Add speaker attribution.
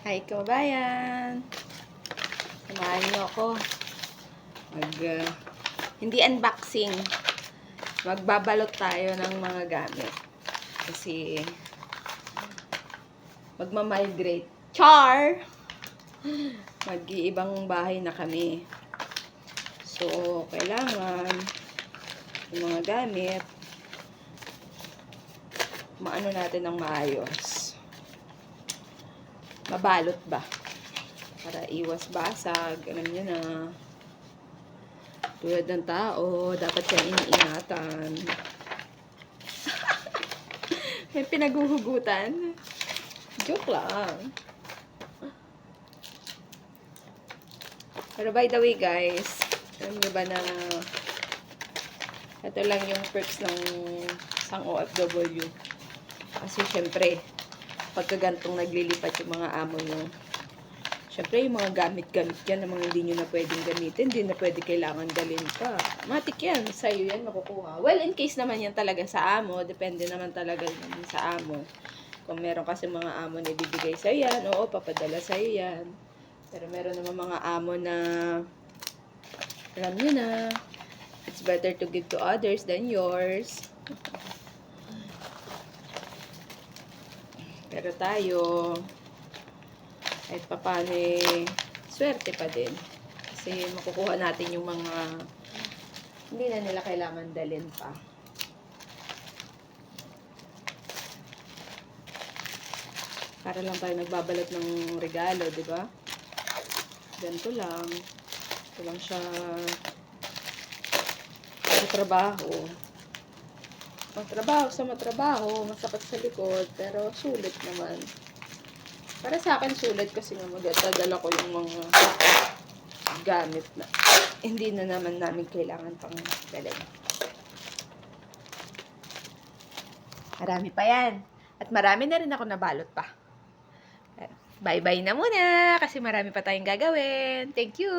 Speaker 1: Hi kabayan! Samahan niyo ako. Hindi unboxing. Magbabalot tayo ng mga gamit. Kasi magmamigrate. Char! Mag-iibang bahay na kami. So, kailangan yung mga gamit maano natin ng maayos. Mabalot ba? Para iwas basag. Alam nyo na. Tulad ng tao, dapat yan iniingatan. May pinaguhugutan. Joke lang. Pero by the way guys, alam nyo ba na ito lang yung perks ng isang OFW. Kasi syempre, pagkagantong naglilipat yung mga amo nyo, syempre yung mga gamit-gamit yan na mga hindi nyo na pwedeng gamitin, hindi na pwede kailangan dalhin pa. Matik yan, sa'yo yan makukuha. Well, in case naman yan talaga sa amo, depende naman talaga naman sa amo. Kung meron kasi mga amo na ibibigay sa'yo yan, oo, papadala sa'yo yan. Pero meron naman mga amo na alam nyo na, it's better to give to others than yours. Pero tayo, kahit papaano swerte pa din. Kasi makukuha natin yung mga hindi na nila kailangan dalhin pa. Para lang tayo nagbabalot ng regalo, di ba? Ganito lang. Ito lang siya sa trabaho. Matrabaho, masakit sa likod, pero sulit naman. Para sa akin sulit kasi nga magdadala ko yung mga gamit na hindi na naman namin kailangan pang dalhin. Marami pa yan. At marami na rin ako nabalot pa. Bye-bye na muna kasi marami pa tayong gagawin. Thank you!